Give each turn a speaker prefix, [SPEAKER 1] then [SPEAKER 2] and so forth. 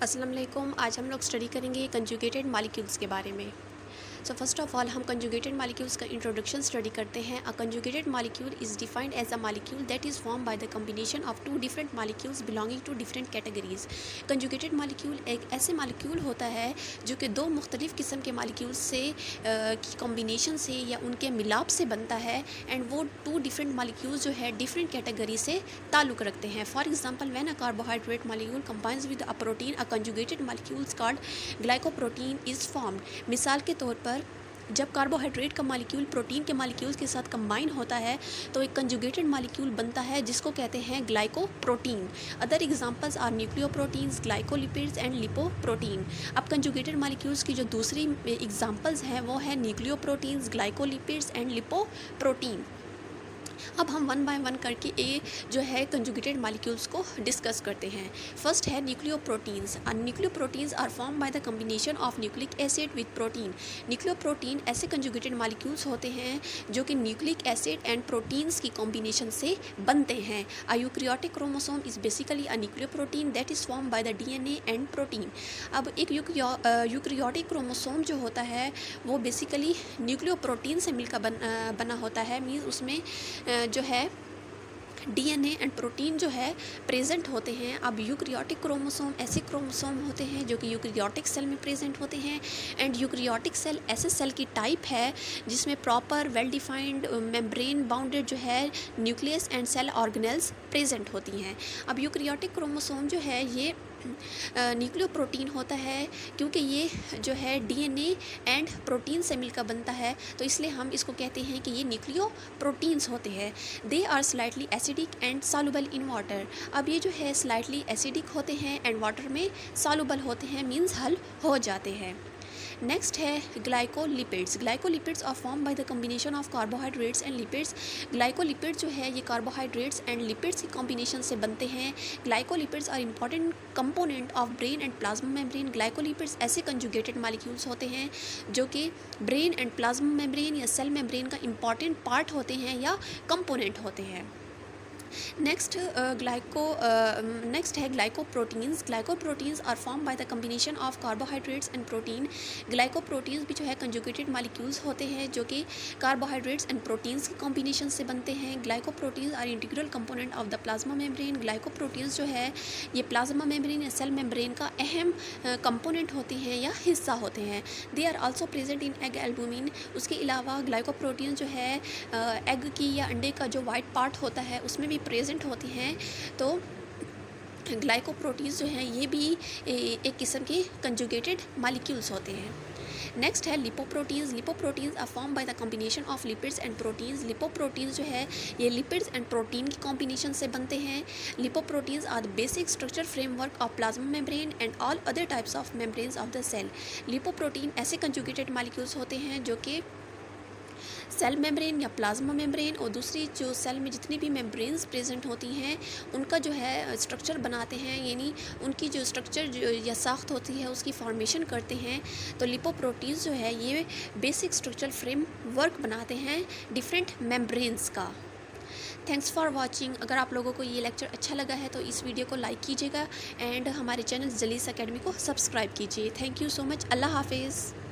[SPEAKER 1] अस्सलाम वालेकुम। आज हम लोग स्टडी करेंगे कंजुगेटेड मॉलिक्यूल्स के बारे में। सो फर्स्ट ऑफ ऑल हम कंजुगेटेड मॉलिक्यूल्स का इंट्रोडक्शन स्टडी करते हैं। A conjugated molecule is defined as a molecule that is form by the combination of two different molecules belonging to different categories. Conjugated molecule एक ऐसे molecule होता है जो कि दो मुख्तलिफ़ किस्म के मॉलिक्यूल्स से की कॉम्बिनेशन से या उनके मिलाप से बनता है, एंड वो टू डिफरेंट मॉलिक्यूल्स जो है डिफरेंट कैटेगरी से ताल्लुक़ रखते हैं। For example, when a carbohydrate molecule combines with a protein, a conjugated molecules called glycoprotein is formed. मिसाल के तौर पर, जब कार्बोहाइड्रेट का मॉलिक्यूल प्रोटीन के मॉलिक्यूल्स के साथ कंबाइन होता है तो एक कंजुगेटेड मॉलिक्यूल बनता है जिसको कहते हैं glycoprotein. Other examples are nucleoproteins, glycolipids and lipoprotein. अब कंजुगेटेड मॉलिक्यूल्स की जो दूसरी एग्जांपल्स हैं वो है न्यूक्लियोप्रोटीन्स, ग्लाइकोलिपिड्स एंड लिपोप्रोटीन। अब हम वन बाय वन करके ए जो है कंजुगेटेड मॉलिक्यूल्स को डिस्कस करते हैं। फर्स्ट है nucleoproteins. Nucleoproteins are form by the combination of nucleic acid with protein. Nucleoprotein ऐसे कंजुगेटेड मॉलिक्यूल्स होते हैं जो कि न्यूक्लिक एसिड एंड प्रोटीन्स की कॉम्बिनेशन से बनते हैं। A eukaryotic chromosome is basically a nucleoprotein that is form by the DNA and protein. अब एक यूक्रियोटिक क्रोमोसोम जो होता है वो बेसिकली न्यूक्लियोप्रोटीन से मिलकर बना होता है। मीन्स उसमें जो है डीएनए एंड प्रोटीन जो है प्रेजेंट होते हैं। अब यूक्रियोटिक क्रोमोसोम ऐसे क्रोमोसोम होते हैं जो कि यूक्रियोटिक सेल में प्रेजेंट होते हैं, एंड यूक्रियोटिक सेल ऐसे सेल की टाइप है जिसमें proper well defined membrane bounded जो है nucleus and cell organelles present होती हैं। अब यूक्रियोटिक क्रोमोसोम जो है ये न्यूक्लियोप्रोटीन होता है क्योंकि ये जो है डीएनए एंड प्रोटीन से मिलकर बनता है, तो इसलिए हम इसको कहते हैं कि ये न्यूक्लियोप्रोटीन्स होते हैं। They are slightly acidic and soluble in water. अब ये जो है स्लाइटली एसिडिक होते हैं एंड वाटर में सॉल्युबल होते हैं, मीन्स हल हो जाते हैं। नेक्स्ट है glycolipids. Glycolipids are form by the combination of carbohydrates and lipids. Glycolipid जो है ये कार्बोहाइड्रेट्स एंड लिपिड्स की कॉम्बिनेशन से बनते हैं। Glycolipids are important component of brain and plasma membrane. Glycolipids ऐसे कंजुगेटेड मॉलिक्यूल्स होते हैं जो कि ब्रेन एंड प्लाज्मा मेम्ब्रेन या सेल मेम्ब्रेन का इंपॉर्टेंट पार्ट होते हैं या कंपोनेंट होते हैं। नेक्स्ट है glycoproteins. Glycoproteins are form by the combination of carbohydrates and protein. Glycoproteins भी जो है कंजुगेटेड मॉलिक्यूल्स होते हैं जो कि कार्बोहाइड्रेट्स एंड प्रोटीन्स की कॉम्बिनेशन से बनते हैं। Glycoproteins are integral component of the plasma membrane. Glycoproteins जो है ये प्लाज्मा मेम्ब्रेन या सेल मेम्ब्रेन का अहम कंपोनेंट होते हैं या हिस्सा होते हैं। They are also present in egg albumin. उसके अलावा ग्लाइकोप्रोटीन जो है एग की या अंडे का जो वाइट पार्ट होता है उसमें भी प्रेजेंट होती हैं। तो ग्लाइकोप्रोटीन्स जो हैं ये भी एक किस्म के कंजुगेटेड मॉलिक्यूल्स होते हैं। नेक्स्ट है lipoproteins. Lipoproteins are form by the combination of lipids and proteins. Lipoproteins जो है ये लिपिड्स एंड प्रोटीन की कॉम्बिनेशन से बनते हैं। Lipoproteins are the basic structure framework of plasma membrane and all other types of membranes of the cell. Lipoprotein ऐसे conjugated molecules होते हैं जो कि सेल मेम्ब्रेन या प्लाज्मा मेम्ब्रेन और दूसरी जो सेल में जितनी भी मेम्ब्रेन्स प्रेजेंट होती हैं उनका जो है स्ट्रक्चर बनाते हैं, यानी उनकी जो स्ट्रक्चर जो या साख्त होती है उसकी फॉर्मेशन करते हैं। तो लिपोप्रोटीन्स जो है ये बेसिक स्ट्रक्चरल फ्रेम वर्क बनाते हैं डिफरेंट मेम्ब्रेन्स का। Thanks for watching. अगर आप लोगों को ये लेक्चर अच्छा लगा है तो इस वीडियो को लाइक कीजिएगा एंड हमारे चैनल जलीस एकेडमी को सब्सक्राइब कीजिए। Thank you so much. अल्लाह हाफिज़।